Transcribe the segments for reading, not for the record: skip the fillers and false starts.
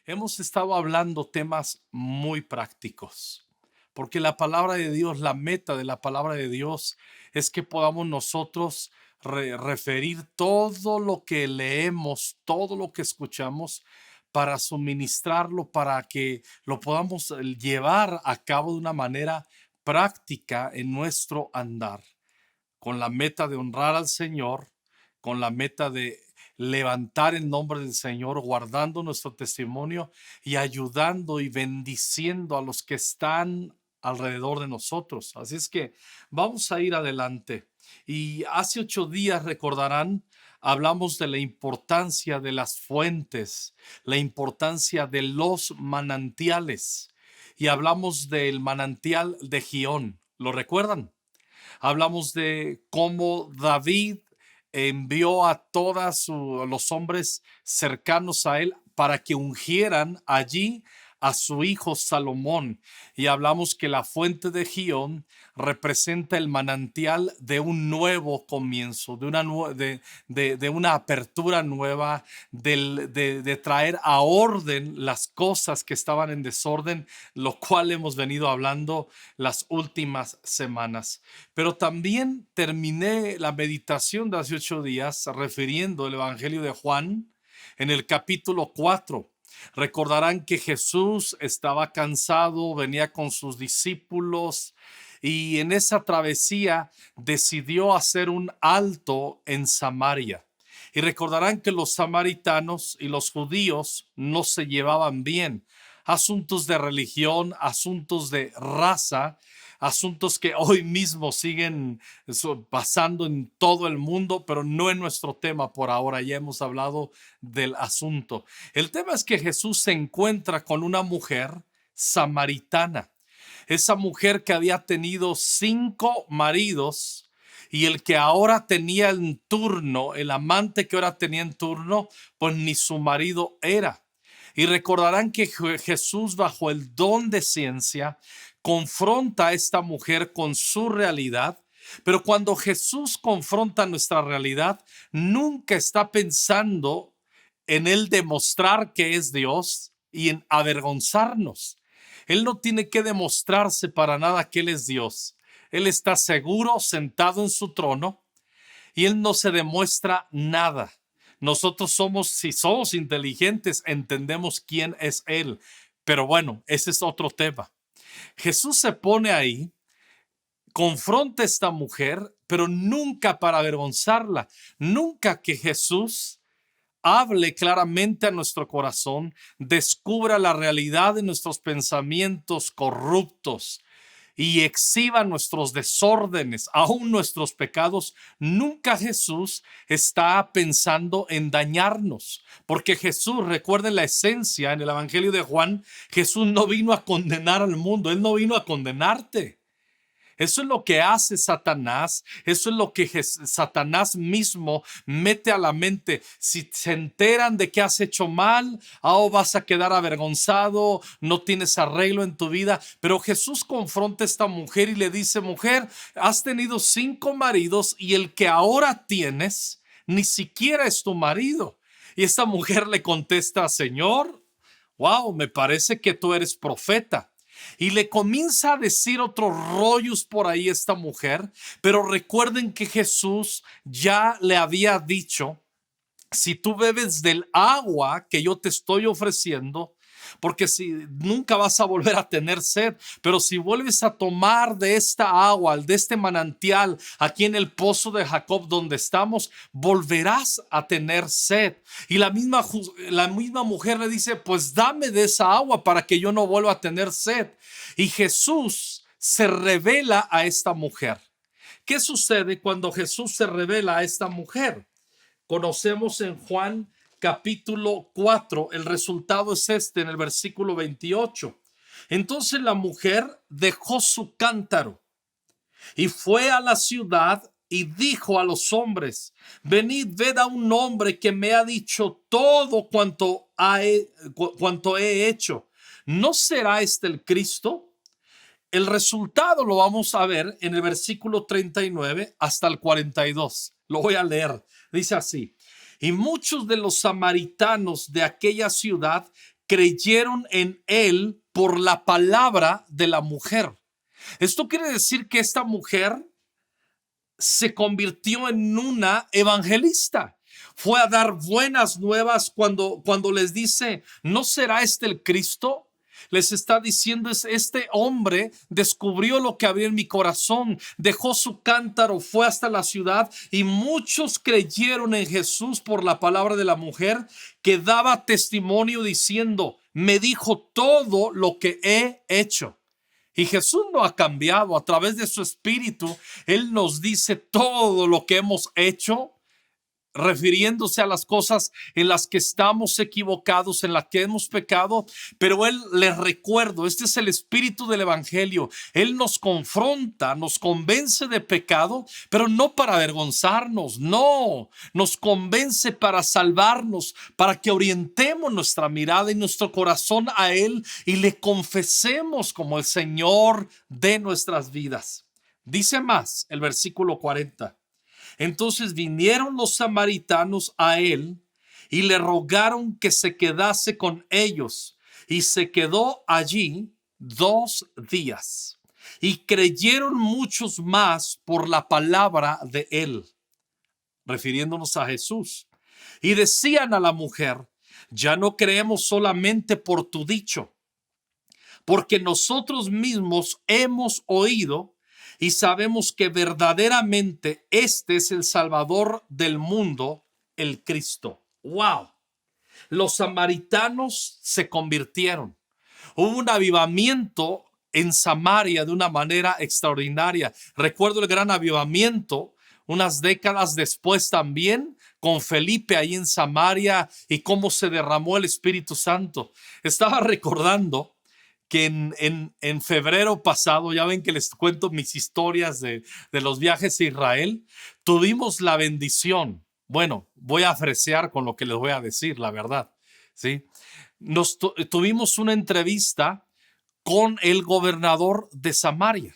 Hemos estado hablando temas muy prácticos, porque la palabra de Dios, la meta de la palabra de Dios es que podamos nosotros referir todo lo que leemos, todo lo que escuchamos, para suministrarlo, para que lo podamos llevar a cabo de una manera práctica en nuestro andar, con la meta de honrar al Señor, con la meta de levantar el nombre del Señor, guardando nuestro testimonio y ayudando y bendiciendo a los que están alrededor de nosotros. Así es que vamos a ir adelante. Y hace 8 días, recordarán, hablamos de la importancia de las fuentes, la importancia de los manantiales. Y hablamos del manantial de Gihón. ¿Lo recuerdan? Hablamos de cómo David envió a todos los hombres cercanos a él para que ungieran allí a su hijo Salomón. Y hablamos que la fuente de Gihón representa el manantial de un nuevo comienzo, de una apertura nueva, de traer a orden las cosas que estaban en desorden, lo cual hemos venido hablando las últimas semanas. Pero también terminé la meditación de hace 8 días refiriendo el Evangelio de Juan en el capítulo 4. Recordarán que Jesús estaba cansado, venía con sus discípulos y en esa travesía decidió hacer un alto en Samaria. Y recordarán que los samaritanos y los judíos no se llevaban bien. Asuntos de religión, asuntos de raza, asuntos que hoy mismo siguen pasando en todo el mundo, pero no en nuestro tema por ahora. Ya hemos hablado del asunto. El tema es que Jesús se encuentra con una mujer samaritana. Esa mujer que había tenido 5 maridos y el que ahora tenía en turno, el amante que ahora tenía en turno, pues ni su marido era. Y recordarán que Jesús, bajo el don de ciencia, confronta a esta mujer con su realidad. Pero cuando Jesús confronta nuestra realidad, nunca está pensando en él demostrar que es Dios y en avergonzarnos. Él no tiene que demostrarse para nada que él es Dios. Él está seguro, sentado en su trono, y él no se demuestra nada. Nosotros somos, si somos inteligentes, entendemos quién es él. Pero bueno, ese es otro tema. Jesús se pone ahí, confronta a esta mujer, pero nunca para avergonzarla. Nunca que Jesús hable claramente a nuestro corazón, descubra la realidad de nuestros pensamientos corruptos y exhiba nuestros desórdenes, aún nuestros pecados. Nunca Jesús está pensando en dañarnos, porque Jesús, recuerden la esencia en el Evangelio de Juan, Jesús no vino a condenar al mundo, Él no vino a condenarte. Eso es lo que hace Satanás, eso es lo que Satanás mismo mete a la mente. Si se enteran de que has hecho mal, vas a quedar avergonzado, no tienes arreglo en tu vida. Pero Jesús confronta a esta mujer y le dice: mujer, has tenido 5 maridos y el que ahora tienes ni siquiera es tu marido. Y esta mujer le contesta: Señor, wow, me parece que tú eres profeta. Y le comienza a decir otros rollos por ahí esta mujer, pero recuerden que Jesús ya le había dicho: si tú bebes del agua que yo te estoy ofreciendo, porque si nunca vas a volver a tener sed, pero si vuelves a tomar de esta agua, de este manantial, aquí en el pozo de Jacob donde estamos, volverás a tener sed. Y la misma mujer le dice: pues dame de esa agua para que yo no vuelva a tener sed. Y Jesús se revela a esta mujer. ¿Qué sucede cuando Jesús se revela a esta mujer? Conocemos en Juan capítulo 4, el resultado es este en el versículo 28. Entonces la mujer dejó su cántaro y fue a la ciudad y dijo a los hombres: venid, ved a un hombre que me ha dicho todo cuanto he hecho. ¿No será este el Cristo? El resultado lo vamos a ver en el versículo 39 hasta el 42. Lo voy a leer. Dice así: y muchos de los samaritanos de aquella ciudad creyeron en él por la palabra de la mujer. Esto quiere decir que esta mujer se convirtió en una evangelista. Fue a dar buenas nuevas cuando les dice, ¿no será este el Cristo? Les está diciendo, este hombre descubrió lo que había en mi corazón, dejó su cántaro, fue hasta la ciudad y muchos creyeron en Jesús por la palabra de la mujer que daba testimonio diciendo, me dijo todo lo que he hecho. Y Jesús no ha cambiado. A través de su espíritu, Él nos dice todo lo que hemos hecho, refiriéndose a las cosas en las que estamos equivocados, en las que hemos pecado, pero Él les recuerdo, este es el espíritu del evangelio. Él nos confronta, nos convence de pecado, pero no para avergonzarnos, no, nos convence para salvarnos, para que orientemos nuestra mirada y nuestro corazón a Él y le confesemos como el Señor de nuestras vidas. Dice más el versículo 40. Entonces vinieron los samaritanos a él y le rogaron que se quedase con ellos. Y se quedó allí 2 días. Y creyeron muchos más por la palabra de él, refiriéndonos a Jesús. Y decían a la mujer, ya no creemos solamente por tu dicho, porque nosotros mismos hemos oído y sabemos que verdaderamente este es el Salvador del mundo, el Cristo. ¡Wow! Los samaritanos se convirtieron. Hubo un avivamiento en Samaria de una manera extraordinaria. Recuerdo el gran avivamiento unas décadas después también con Felipe ahí en Samaria y cómo se derramó el Espíritu Santo. Estaba recordando que en febrero pasado, ya ven que les cuento mis historias de los viajes a Israel, tuvimos la bendición. Bueno, voy a fresear con lo que les voy a decir, la verdad, ¿sí? Tuvimos una entrevista con el gobernador de Samaria.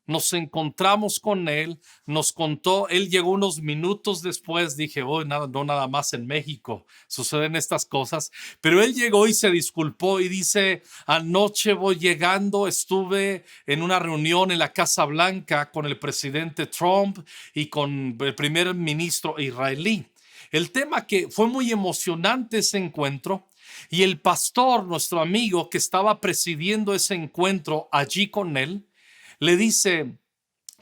Nos encontramos con él, nos contó, él llegó unos minutos después, dije, oh, no nada más en México suceden estas cosas, pero él llegó y se disculpó y dice, anoche voy llegando, estuve en una reunión en la Casa Blanca con el presidente Trump y con el primer ministro israelí. El tema que fue muy emocionante ese encuentro y el pastor, nuestro amigo que estaba presidiendo ese encuentro allí con él, le dice,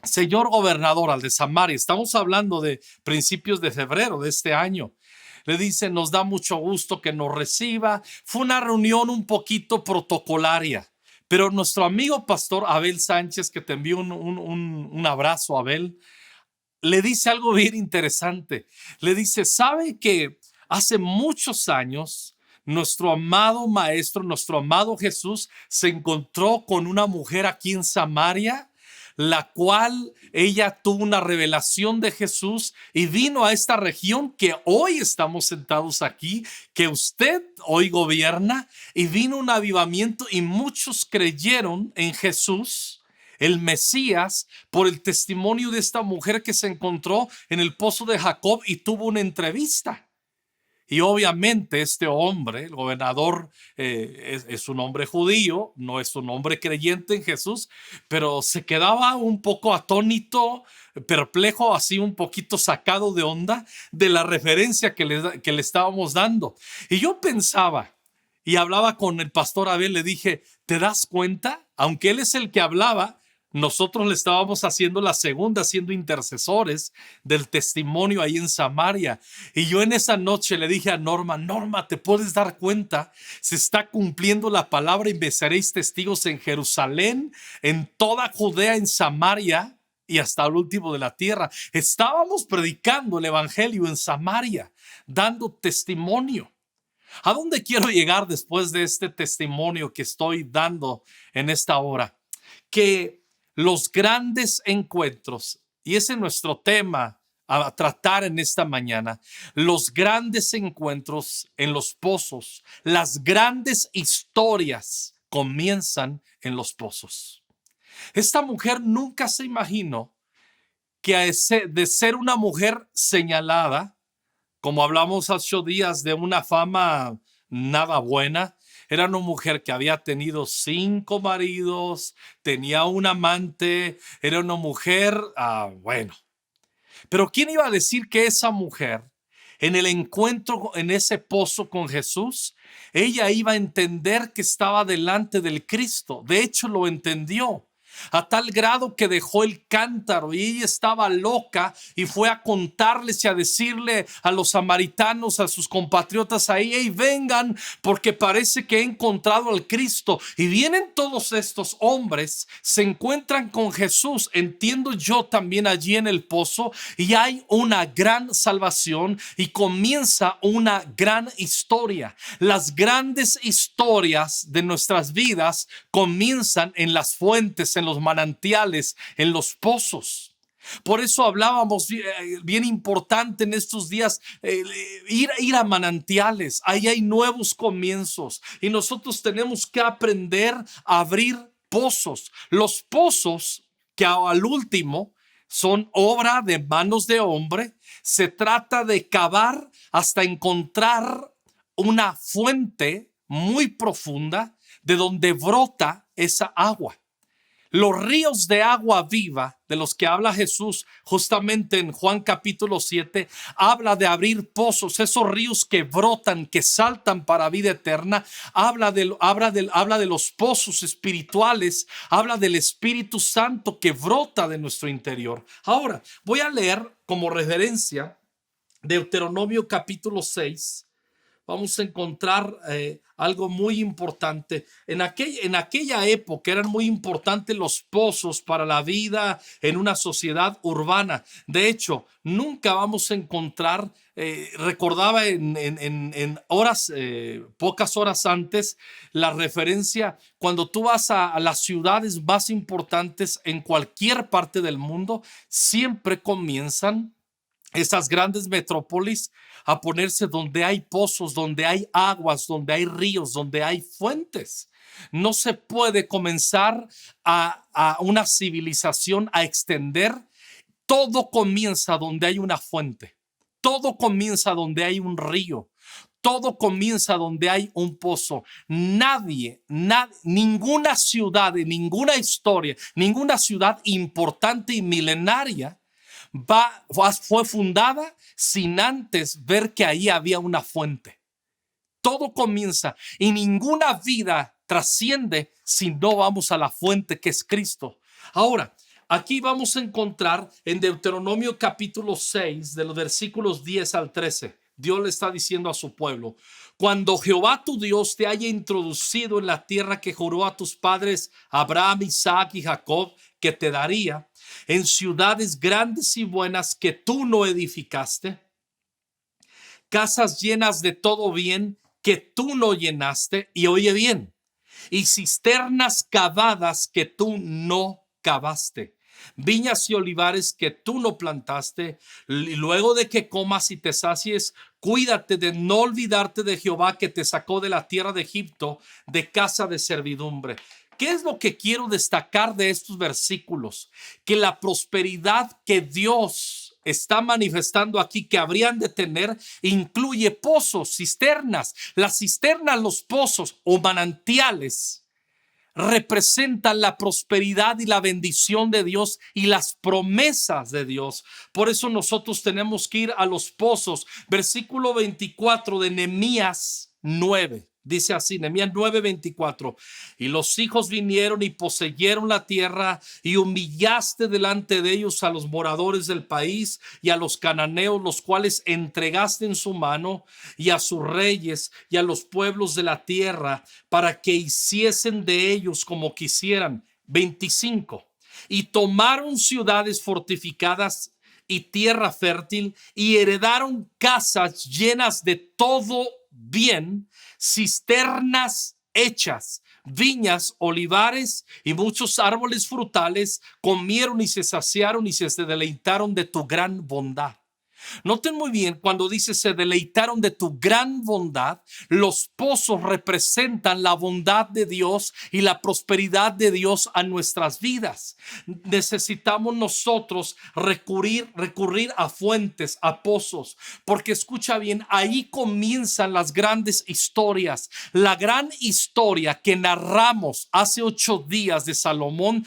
señor gobernador, al de Samaria, estamos hablando de principios de febrero de este año, le dice, nos da mucho gusto que nos reciba. Fue una reunión un poquito protocolaria, pero nuestro amigo pastor Abel Sánchez, que te envío un abrazo, Abel, le dice algo bien interesante. Le dice, ¿sabe que hace muchos años nuestro amado maestro, nuestro amado Jesús se encontró con una mujer aquí en Samaria, la cual ella tuvo una revelación de Jesús y vino a esta región que hoy estamos sentados aquí, que usted hoy gobierna, y vino un avivamiento y muchos creyeron en Jesús, el Mesías, por el testimonio de esta mujer que se encontró en el pozo de Jacob y tuvo una entrevista. Y obviamente este hombre, el gobernador, es un hombre judío, no es un hombre creyente en Jesús, pero se quedaba un poco atónito, perplejo, así un poquito sacado de onda de la referencia que le estábamos dando. Y yo pensaba y hablaba con el pastor Abel, le dije, ¿te das cuenta? Aunque él es el que hablaba, nosotros le estábamos haciendo la segunda, siendo intercesores del testimonio ahí en Samaria. Y yo en esa noche le dije a Norma, Norma, ¿te puedes dar cuenta? Se está cumpliendo la palabra y me seréis testigos en Jerusalén, en toda Judea, en Samaria y hasta el último de la tierra. Estábamos predicando el evangelio en Samaria, dando testimonio. ¿A dónde quiero llegar después de este testimonio que estoy dando en esta hora? Que los grandes encuentros, y ese es nuestro tema a tratar en esta mañana, los grandes encuentros en los pozos, las grandes historias comienzan en los pozos. Esta mujer nunca se imaginó que de ser una mujer señalada, como hablamos hace días de una fama nada buena, Era una mujer que había tenido 5 maridos, tenía un amante, era una mujer, bueno. Pero ¿quién iba a decir que esa mujer, en el encuentro en ese pozo con Jesús, ella iba a entender que estaba delante del Cristo? De hecho, lo entendió. A tal grado que dejó el cántaro y ella estaba loca y fue a contarles y a decirle a los samaritanos, a sus compatriotas ahí: hey, vengan, porque parece que he encontrado al Cristo. Y vienen todos estos hombres, se encuentran con Jesús, entiendo yo, también allí en el pozo, y hay una gran salvación y comienza una gran historia. Las grandes historias de nuestras vidas comienzan en las fuentes, en los manantiales, en los pozos. Por eso hablábamos bien importante en estos días, ir a manantiales. Ahí hay nuevos comienzos y nosotros tenemos que aprender a abrir pozos. Los pozos que al último son obra de manos de hombre. Se trata de cavar hasta encontrar una fuente muy profunda de donde brota esa agua. Los ríos de agua viva de los que habla Jesús justamente en Juan capítulo 7, habla de abrir pozos, esos ríos que brotan, que saltan para vida eterna. Habla de los pozos espirituales, habla del Espíritu Santo que brota de nuestro interior. Ahora voy a leer como referencia Deuteronomio capítulo 6. Vamos a encontrar algo muy importante. En aquella época eran muy importantes los pozos para la vida en una sociedad urbana. De hecho, nunca vamos a encontrar, recordaba en horas, pocas horas antes, la referencia cuando tú vas a las ciudades más importantes en cualquier parte del mundo, siempre comienzan estas grandes metrópolis a ponerse donde hay pozos, donde hay aguas, donde hay ríos, donde hay fuentes. No se puede comenzar a una civilización a extender. Todo comienza donde hay una fuente. Todo comienza donde hay un río. Todo comienza donde hay un pozo. Ninguna ciudad, ninguna historia, ninguna ciudad importante y milenaria fue fundada sin antes ver que ahí había una fuente. Todo comienza y ninguna vida trasciende si no vamos a la fuente que es Cristo. Ahora, aquí vamos a encontrar en Deuteronomio capítulo 6, de los versículos 10 al 13. Dios le está diciendo a su pueblo: cuando Jehová tu Dios te haya introducido en la tierra que juró a tus padres Abraham, Isaac y Jacob que te daría, en ciudades grandes y buenas que tú no edificaste, casas llenas de todo bien que tú no llenaste, y oye bien, y cisternas cavadas que tú no cavaste, viñas y olivares que tú no plantaste, y luego de que comas y te sacies, cuídate de no olvidarte de Jehová que te sacó de la tierra de Egipto, de casa de servidumbre. ¿Qué es lo que quiero destacar de estos versículos? Que la prosperidad que Dios está manifestando aquí, que habrían de tener, incluye pozos, cisternas. Las cisternas, los pozos o manantiales representan la prosperidad y la bendición de Dios y las promesas de Dios. Por eso nosotros tenemos que ir a los pozos. Versículo 24 de Nehemías 9. Dice así, Nehemías 9:24: y los hijos vinieron y poseyeron la tierra, y humillaste delante de ellos a los moradores del país y a los cananeos, los cuales entregaste en su mano, y a sus reyes y a los pueblos de la tierra, para que hiciesen de ellos como quisieran. 25: y tomaron ciudades fortificadas y tierra fértil, y heredaron casas llenas de todo bien, cisternas hechas, viñas, olivares y muchos árboles frutales. Comieron y se saciaron y se deleitaron de tu gran bondad. Noten muy bien cuando dice se deleitaron de tu gran bondad. Los pozos representan la bondad de Dios y la prosperidad de Dios a nuestras vidas. Necesitamos nosotros recurrir a fuentes, a pozos, porque escucha bien, ahí comienzan las grandes historias. La gran historia que narramos hace 8 días de Salomón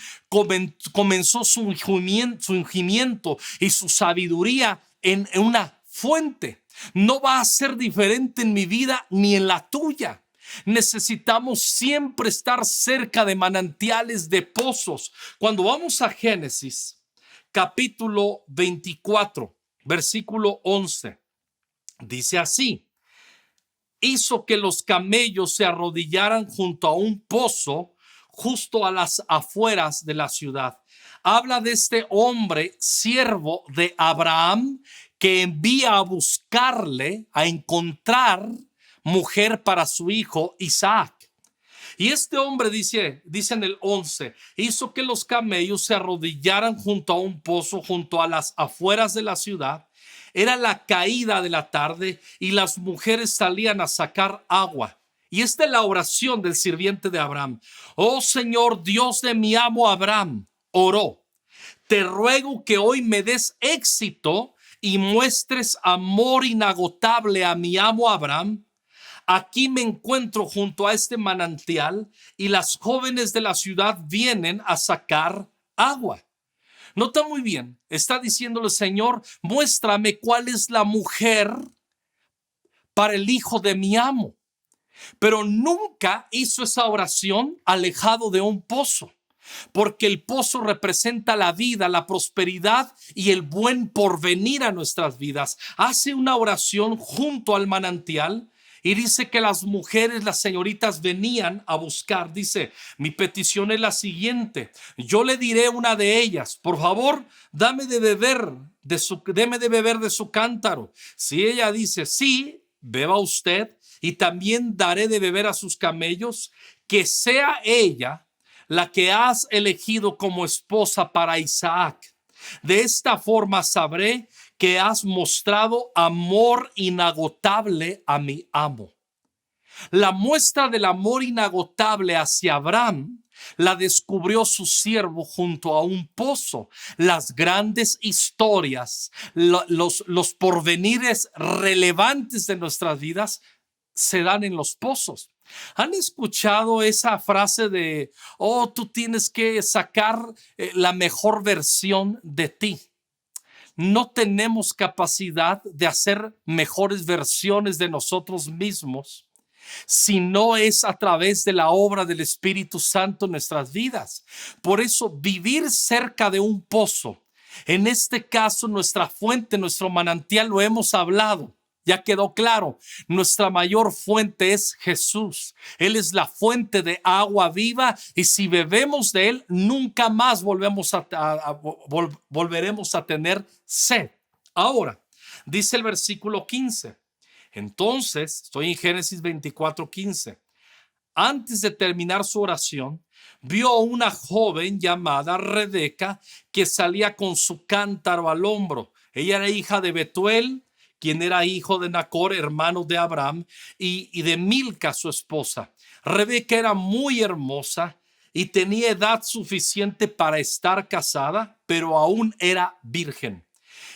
comenzó su ungimiento y su sabiduría en una fuente. No va a ser diferente en mi vida ni en la tuya. Necesitamos siempre estar cerca de manantiales, de pozos. Cuando vamos a Génesis, capítulo 24, versículo 11, dice así: hizo que los camellos se arrodillaran junto a un pozo justo a las afueras de la ciudad. Habla de este hombre, siervo de Abraham, que envía a buscarle, a encontrar mujer para su hijo Isaac. Y este hombre dice en el 11, hizo que los camellos se arrodillaran junto a un pozo, junto a las afueras de la ciudad. Era la caída de la tarde y las mujeres salían a sacar agua. Y esta es la oración del sirviente de Abraham. Oh Señor, Dios de mi amo Abraham, oró: te ruego que hoy me des éxito y muestres amor inagotable a mi amo Abraham. Aquí me encuentro junto a este manantial y las jóvenes de la ciudad vienen a sacar agua. Nota muy bien, está diciéndole: Señor, muéstrame cuál es la mujer para el hijo de mi amo. Pero nunca hizo esa oración alejado de un pozo, porque el pozo representa la vida, la prosperidad y el buen porvenir a nuestras vidas. Hace una oración junto al manantial y dice que las mujeres, las señoritas, venían a buscar. Dice: mi petición es la siguiente, yo le diré a una de ellas, por favor, deme de beber de su cántaro. Si ella dice sí, beba usted, y también daré de beber a sus camellos. Que sea ella la que has elegido como esposa para Isaac. De esta forma sabré que has mostrado amor inagotable a mi amo. La muestra del amor inagotable hacia Abraham la descubrió su siervo junto a un pozo. Las grandes historias, los porvenires relevantes de nuestras vidas se dan en los pozos. ¿Han escuchado esa frase de: oh, tú tienes que sacar la mejor versión de ti? No tenemos capacidad de hacer mejores versiones de nosotros mismos si no es a través de la obra del Espíritu Santo en nuestras vidas. Por eso, vivir cerca de un pozo, en este caso nuestra fuente, nuestro manantial, lo hemos hablado. Ya quedó claro, nuestra mayor fuente es Jesús. Él es la fuente de agua viva y si bebemos de Él, nunca más volveremos a tener sed. Ahora, dice el versículo 15. Entonces, estoy en Génesis 24:15. Antes de terminar su oración, vio a una joven llamada Rebeca que salía con su cántaro al hombro. Ella era hija de Betuel, quien era hijo de Nacor, hermano de Abraham, y de Milca, su esposa. Rebeca era muy hermosa y tenía edad suficiente para estar casada, pero aún era virgen.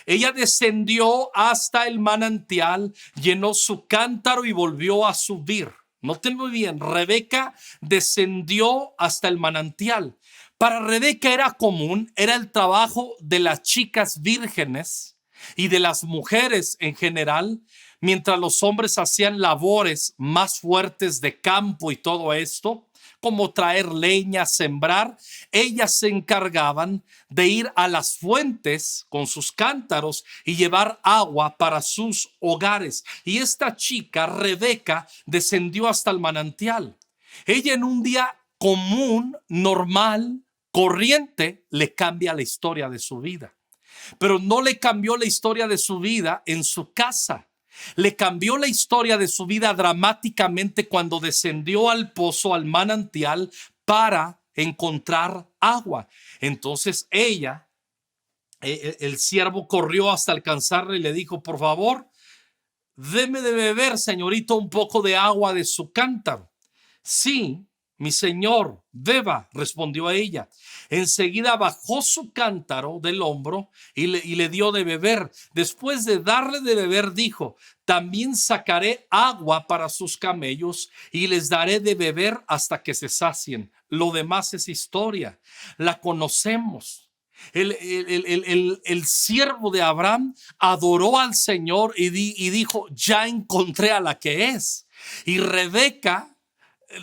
Ella descendió hasta el manantial, llenó su cántaro y volvió a subir. Noten muy bien, Rebeca descendió hasta el manantial. Para Rebeca era común, era el trabajo de las chicas vírgenes y de las mujeres en general, mientras los hombres hacían labores más fuertes de campo y todo esto, como traer leña, sembrar, ellas se encargaban de ir a las fuentes con sus cántaros y llevar agua para sus hogares. Y esta chica, Rebeca, descendió hasta el manantial. Ella en un día común, normal, corriente, le cambia la historia de su vida. Pero no le cambió la historia de su vida en su casa. Le cambió la historia de su vida dramáticamente cuando descendió al pozo, al manantial, para encontrar agua. Entonces ella El siervo corrió hasta alcanzarle y le dijo: por favor, deme de beber, señorito, un poco de agua de su cántaro. Sí, mi señor, beba, respondió ella. Enseguida bajó su cántaro del hombro y le dio de beber. Después de darle de beber, dijo: también sacaré agua para sus camellos y les daré de beber hasta que se sacien. Lo demás es historia, la conocemos. El siervo de Abraham adoró al Señor y dijo: ya encontré a la que es. Y Rebeca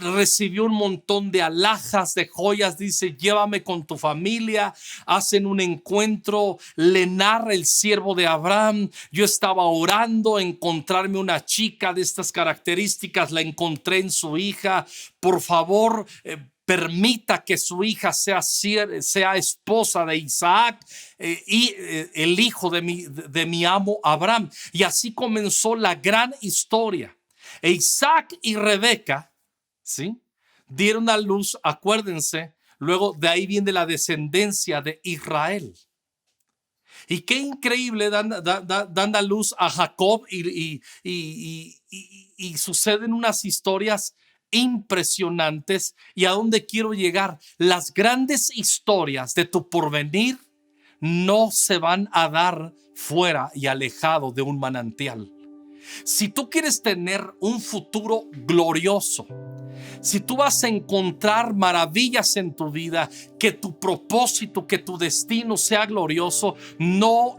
recibió un montón de alhajas, de joyas. Dice: llévame con tu familia. Hacen un encuentro. Le narra el siervo de Abraham: yo estaba orando a encontrarme una chica de estas características, la encontré en su hija. Por favor, permita que su hija sea esposa de Isaac, el hijo de mi amo Abraham. Y así comenzó la gran historia. E Isaac y Rebeca, ¿sí?, dieron a luz, acuérdense, luego de ahí viene la descendencia de Israel. Y qué increíble, dan a luz a Jacob y suceden unas historias impresionantes. ¿Y a dónde quiero llegar? Las grandes historias de tu porvenir no se van a dar fuera y alejado de un manantial. Si tú quieres tener un futuro glorioso, si tú vas a encontrar maravillas en tu vida, que tu propósito, que tu destino sea glorioso, no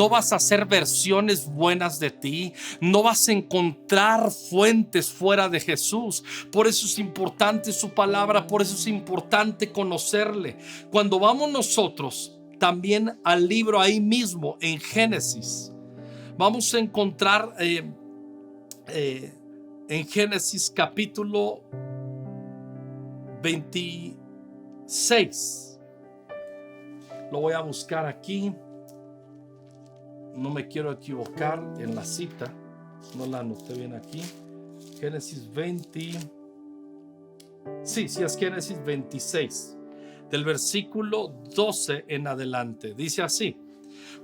vas a hacer versiones buenas de ti, no vas a encontrar fuentes fuera de Jesús. Por eso es importante su palabra, por eso es importante conocerle. Cuando vamos nosotros también al libro ahí mismo en Génesis, vamos a encontrar en Génesis capítulo 26. Lo voy a buscar aquí. No me quiero equivocar en la cita. No la anoté bien aquí. Génesis 20. Sí, es Génesis 26. Del versículo 12 en adelante. Dice así: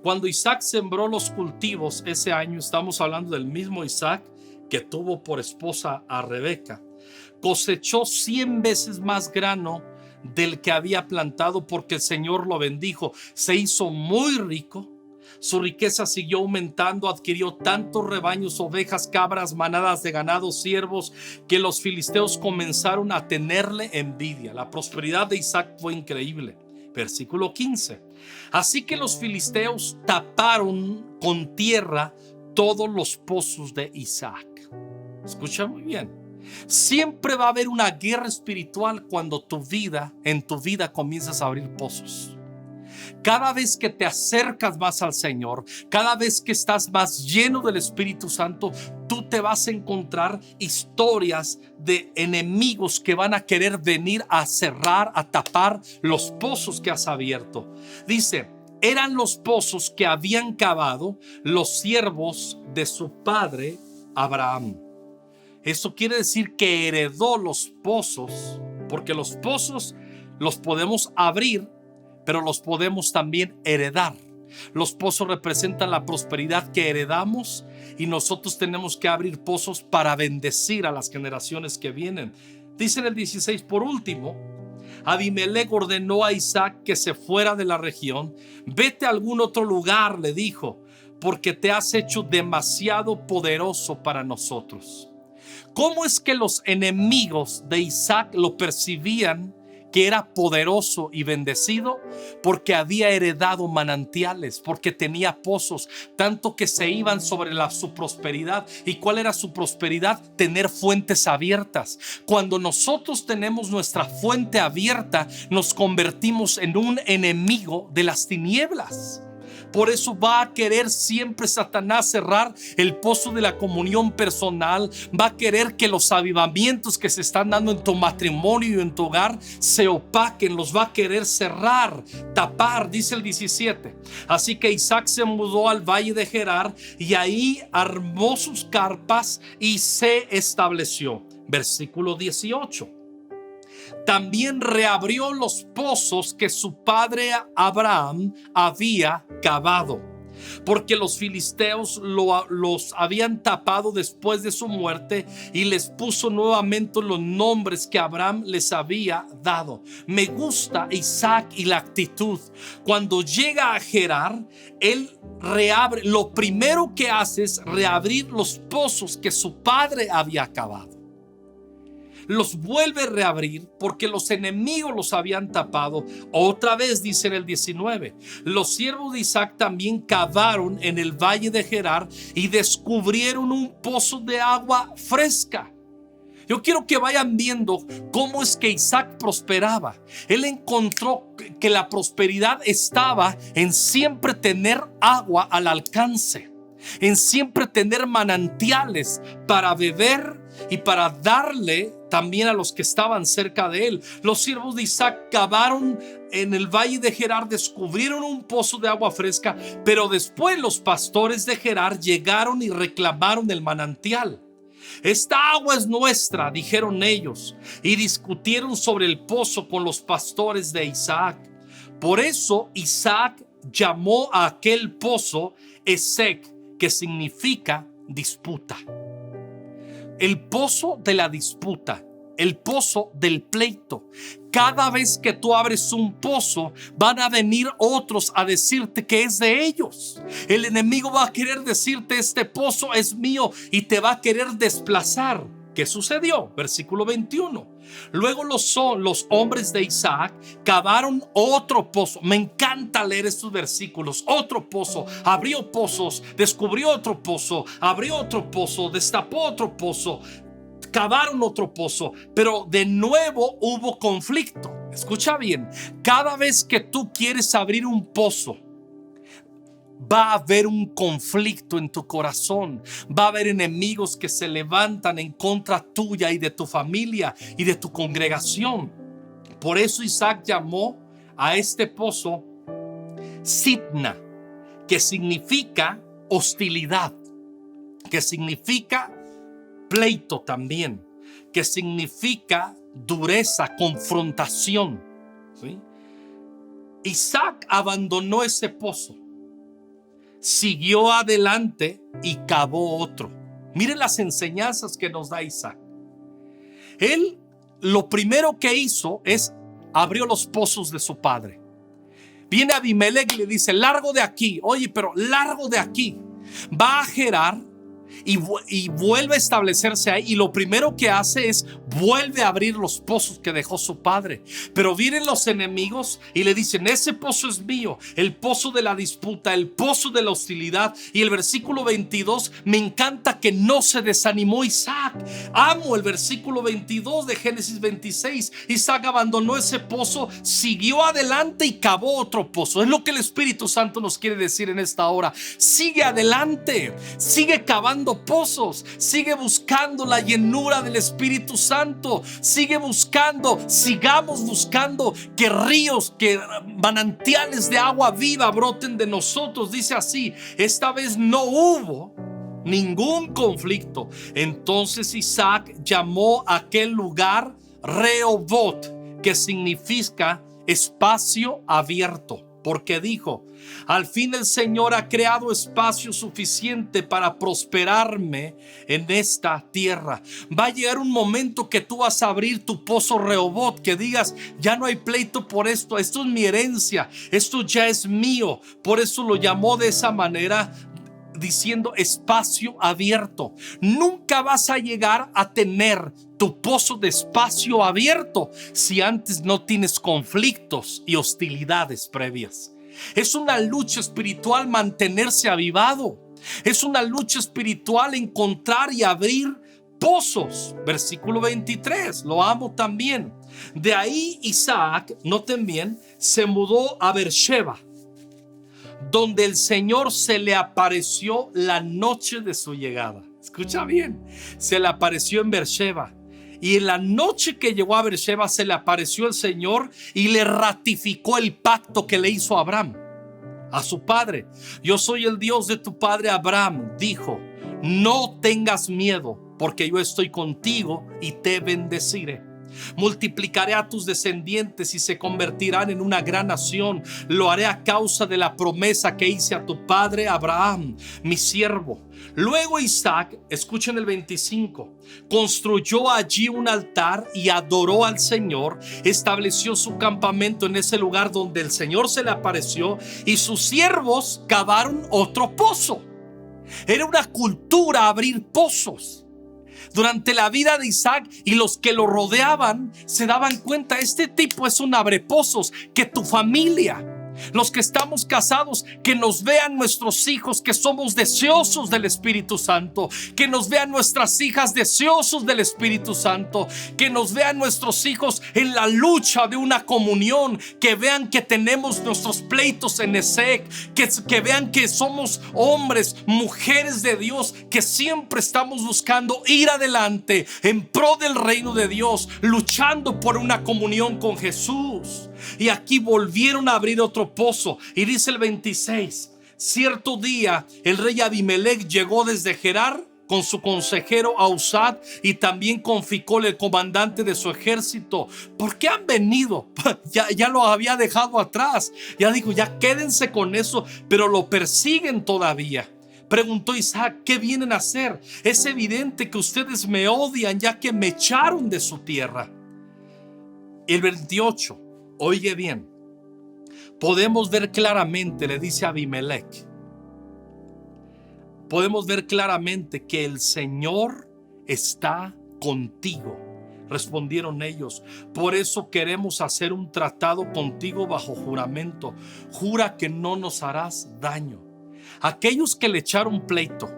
cuando Isaac sembró los cultivos ese año, estamos hablando del mismo Isaac que tuvo por esposa a Rebeca, cosechó 100 veces más grano del que había plantado, porque el Señor lo bendijo. Se hizo muy rico. Su riqueza siguió aumentando, adquirió tantos rebaños, ovejas, cabras, manadas de ganado, siervos, que los filisteos comenzaron a tenerle envidia. La prosperidad de Isaac fue increíble. Versículo 15. Así que los filisteos taparon con tierra todos los pozos de Isaac. Escucha muy bien. Siempre va a haber una guerra espiritual cuando en tu vida comienzas a abrir pozos. Cada vez que te acercas más al Señor, cada vez que estás más lleno del Espíritu Santo, tú te vas a encontrar historias de enemigos que van a querer venir a cerrar, a tapar los pozos que has abierto. Dice: eran los pozos que habían cavado los siervos de su padre Abraham. Eso quiere decir que heredó los pozos, porque los pozos los podemos abrir, pero los podemos también heredar. Los pozos representan la prosperidad que heredamos y nosotros tenemos que abrir pozos para bendecir a las generaciones que vienen. Dice en el 16: por último, Abimelec ordenó a Isaac que se fuera de la región. Vete a algún otro lugar, le dijo, porque te has hecho demasiado poderoso para nosotros. ¿Cómo es que los enemigos de Isaac lo percibían que era poderoso y bendecido? Porque había heredado manantiales, porque tenía pozos, tanto que se iban sobre su prosperidad. ¿Y cuál era su prosperidad? Tener fuentes abiertas. Cuando nosotros tenemos nuestra fuente abierta, nos convertimos en un enemigo de las tinieblas. Por eso va a querer siempre Satanás cerrar el pozo de la comunión personal. Va a querer que los avivamientos que se están dando en tu matrimonio y en tu hogar se opaquen. Los va a querer cerrar, tapar, dice el 17. Así que Isaac se mudó al valle de Gerar y ahí armó sus carpas y se estableció. Versículo 18. también reabrió los pozos que su padre Abraham había cavado, porque los filisteos los habían tapado después de su muerte, y les puso nuevamente los nombres que Abraham les había dado. Me gusta Isaac y la actitud. Cuando llega a Gerar, él reabre, lo primero que hace es reabrir los pozos que su padre había cavado. Los vuelve a reabrir porque los enemigos los habían tapado. Otra vez dice en el 19: los siervos de Isaac también cavaron en el valle de Gerar y descubrieron un pozo de agua fresca. Yo quiero que vayan viendo cómo es que Isaac prosperaba. Él encontró que la prosperidad estaba en siempre tener agua al alcance, en siempre tener manantiales para beber y para darle también a los que estaban cerca de él. Los siervos de Isaac cavaron en el valle de Gerar, descubrieron un pozo de agua fresca, pero después los pastores de Gerar llegaron y reclamaron el manantial. Esta agua es nuestra, dijeron ellos, y discutieron sobre el pozo con los pastores de Isaac. Por eso Isaac llamó a aquel pozo Esek, que significa disputa. El pozo de la disputa, el pozo del pleito. Cada vez que tú abres un pozo, van a venir otros a decirte que es de ellos. El enemigo va a querer decirte: este pozo es mío, y te va a querer desplazar. ¿Qué sucedió? Versículo 21. Luego los hombres de Isaac cavaron otro pozo. Me encanta leer estos versículos. Otro pozo, abrió pozos, descubrió otro pozo, abrió otro pozo, destapó otro pozo, cavaron otro pozo, pero de nuevo hubo conflicto. Escucha bien, cada vez que tú quieres abrir un pozo, va a haber un conflicto en tu corazón. Va a haber enemigos que se levantan en contra tuya y de tu familia y de tu congregación. Por eso Isaac llamó a este pozo Sitna, que significa hostilidad, que significa pleito también, que significa dureza, confrontación. ¿Sí? Isaac abandonó ese pozo, siguió adelante y cavó otro. Miren las enseñanzas que nos da Isaac. Él lo primero que hizo es abrió los pozos de su padre. Viene Abimelech y le dice: largo de aquí. Oye, pero largo de aquí. Va a Gerar y vuelve a establecerse ahí, y lo primero que hace es vuelve a abrir los pozos que dejó su padre. Pero vienen los enemigos y le dicen: ese pozo es mío, el pozo de la disputa, el pozo de la hostilidad. Y el versículo 22, me encanta que no se desanimó Isaac. Amo el versículo 22 de Génesis 26. Isaac abandonó ese pozo, siguió adelante y cavó otro pozo. Es lo que el Espíritu Santo nos quiere decir en esta hora. Sigue adelante, sigue cavando pozos, sigue buscando la llenura del Espíritu Santo, sigue buscando, sigamos buscando que ríos, que manantiales de agua viva broten de nosotros. Dice así: esta vez no hubo ningún conflicto. Entonces Isaac llamó a aquel lugar Rehobot, que significa espacio abierto, porque dijo: al fin el Señor ha creado espacio suficiente para prosperarme en esta tierra. Va a llegar un momento que tú vas a abrir tu pozo Rehobot, que digas: ya no hay pleito por esto, esto es mi herencia, esto ya es mío. Por eso lo llamó de esa manera, diciendo espacio abierto. Nunca vas a llegar a tener tu pozo de espacio abierto si antes no tienes conflictos y hostilidades previas. Es una lucha espiritual mantenerse avivado. Es una lucha espiritual encontrar y abrir pozos. Versículo 23, lo amo también. De ahí Isaac, noten bien, se mudó a Beersheba, donde el Señor se le apareció la noche de su llegada. Escucha bien, se le apareció en Beersheba. Y en la noche que llegó a Beersheba se le apareció el Señor y le ratificó el pacto que le hizo a Abraham, a su padre. Yo soy el Dios de tu padre Abraham, dijo. No tengas miedo, porque yo estoy contigo y te bendeciré. Multiplicaré a tus descendientes y se convertirán en una gran nación. Lo haré a causa de la promesa que hice a tu padre Abraham, mi siervo. Luego Isaac, escuchen el 25, construyó allí un altar y adoró al Señor. Estableció su campamento en ese lugar donde el Señor se le apareció, y sus siervos cavaron otro pozo. Era una cultura abrir pozos. Durante la vida de Isaac, y los que lo rodeaban se daban cuenta: este tipo es un abrepozos. Que tu familia, los que estamos casados, que nos vean nuestros hijos que somos deseosos del Espíritu Santo, que nos vean nuestras hijas deseosos del Espíritu Santo, que nos vean nuestros hijos en la lucha de una comunión, que vean que tenemos nuestros pleitos en ESEC, que vean que somos hombres, mujeres de Dios, que siempre estamos buscando ir adelante en pro del reino de Dios, luchando por una comunión con Jesús. Y aquí volvieron a abrir otro pozo, y dice el 26: cierto día el rey Abimelech llegó desde Gerar con su consejero Ahuzat, y también con Ficol, el comandante de su ejército. ¿Por qué han venido? Ya lo había dejado atrás. Ya dijo: ya quédense con eso, pero lo persiguen todavía. Preguntó Isaac: ¿qué vienen a hacer? Es evidente que ustedes me odian, ya que me echaron de su tierra. El 28, oye bien, podemos ver claramente, le dice Abimelech, podemos ver claramente que el Señor está contigo. Respondieron ellos: por eso queremos hacer un tratado contigo bajo juramento. Jura que no nos harás daño. Aquellos que le echaron pleito,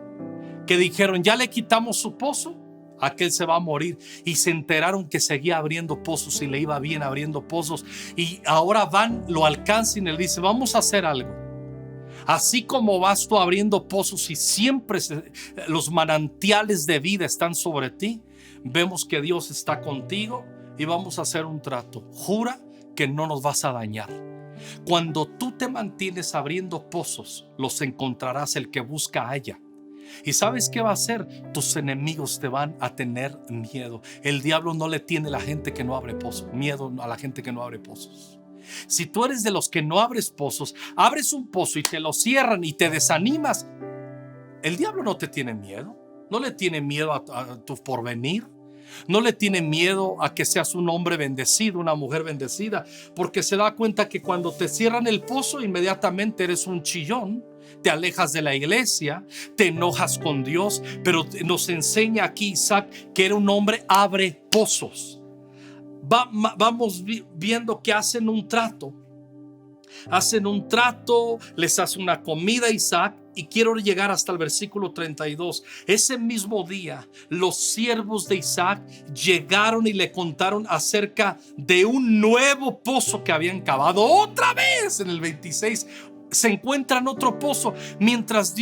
que dijeron: ya le quitamos su pozo, aquel se va a morir, y se enteraron que seguía abriendo pozos y le iba bien abriendo pozos, y ahora van, lo alcanzan y le dicen: vamos a hacer algo. Así como vas tú abriendo pozos y siempre los manantiales de vida están sobre ti, vemos que Dios está contigo y vamos a hacer un trato. Jura que no nos vas a dañar. Cuando tú te mantienes abriendo pozos, los encontrarás el que busca halla. ¿Y sabes qué va a hacer? Tus enemigos te van a tener miedo. El diablo no le tiene a la gente que no abre pozos, miedo a la gente que no abre pozos. Si tú eres de los que no abres pozos, abres un pozo y te lo cierran y te desanimas, el diablo no te tiene miedo. No le tiene miedo a tu porvenir. No le tiene miedo a que seas un hombre bendecido, una mujer bendecida, porque se da cuenta que cuando te cierran el pozo, inmediatamente eres un chillón, te alejas de la iglesia, te enojas con Dios. Pero nos enseña aquí Isaac que era un hombre abre pozos. Vamos viendo que hacen un trato. Les hace una comida a Isaac, y quiero llegar hasta el versículo 32. Ese mismo día, los siervos de Isaac llegaron y le contaron acerca de un nuevo pozo que habían cavado. Otra vez en el 26 se encuentran otro pozo. Mientras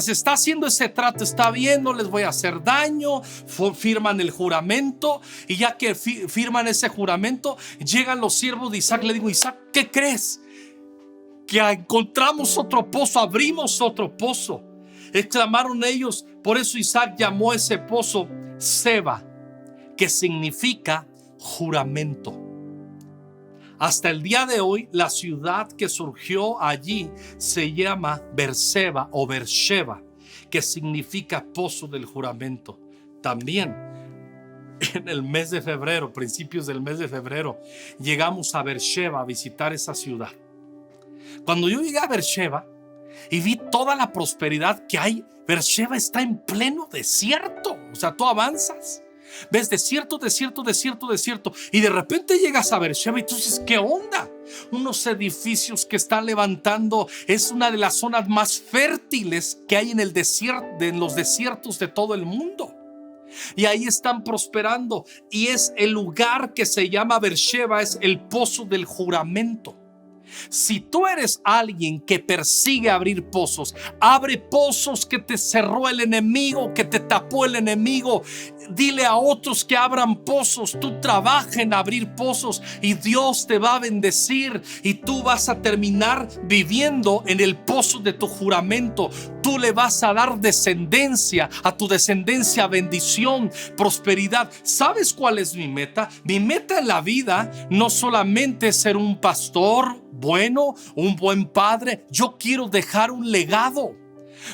está haciendo ese trato, está viendo: les voy a hacer daño. Firman el juramento, y ya que firman ese juramento, llegan los siervos de Isaac. Le digo: Isaac, ¿qué crees? Que encontramos otro pozo, abrimos otro pozo. Exclamaron ellos. Por eso Isaac llamó ese pozo Seba, que significa juramento. Hasta el día de hoy, la ciudad que surgió allí se llama Berseba o Beersheba, que significa pozo del juramento. También en el mes de febrero, principios del mes de febrero, llegamos a Beersheba a visitar esa ciudad. Cuando yo llegué a Beersheba y vi toda la prosperidad que hay, Beersheba está en pleno desierto. O sea, tú avanzas, ves desierto, desierto, desierto, desierto, y de repente llegas a Beersheba y tú dices: ¿qué onda? Unos edificios que están levantando. Es una de las zonas más fértiles que hay en el desierto, en los desiertos de todo el mundo. Y ahí están prosperando, y es el lugar que se llama Beersheba, es el pozo del juramento. Si tú eres alguien que persigue abrir pozos, abre pozos que te cerró el enemigo, que te tapó el enemigo. Dile a otros que abran pozos. Tú trabaja en abrir pozos y Dios te va a bendecir, y tú vas a terminar viviendo en el pozo de tu juramento. tú le vas a dar descendencia, a tu descendencia bendición, prosperidad. ¿Sabes cuál es mi meta? Mi meta en la vida no solamente es ser un pastor bueno, un buen padre. Yo quiero dejar un legado.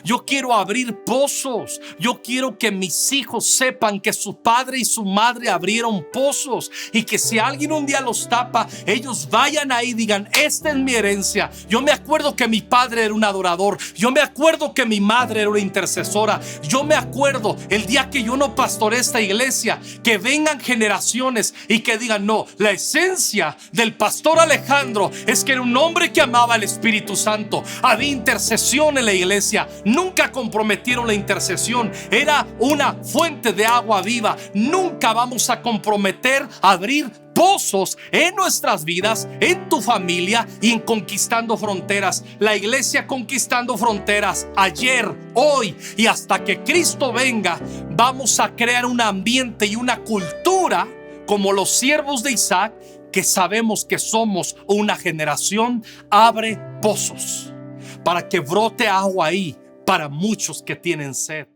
Yo quiero abrir pozos. Yo quiero que mis hijos sepan que su padre y su madre abrieron pozos, y que si alguien un día los tapa, ellos vayan ahí y digan: esta es mi herencia. Yo me acuerdo que mi padre era un adorador. Yo me acuerdo que mi madre era una intercesora. Yo me acuerdo el día que yo no pastoreé esta iglesia, que vengan generaciones y que digan: no, la esencia del pastor Alejandro es que era un hombre que amaba al Espíritu Santo. Había intercesión en la iglesia. Nunca comprometieron la intercesión. Era una fuente de agua viva. Nunca vamos a comprometer abrir pozos en nuestras vidas, en tu familia y en Conquistando Fronteras. La iglesia Conquistando Fronteras, ayer, hoy y hasta que Cristo venga, vamos a crear un ambiente y una cultura como los siervos de Isaac, que sabemos que somos una generación abre pozos para que brote agua ahí para muchos que tienen sed.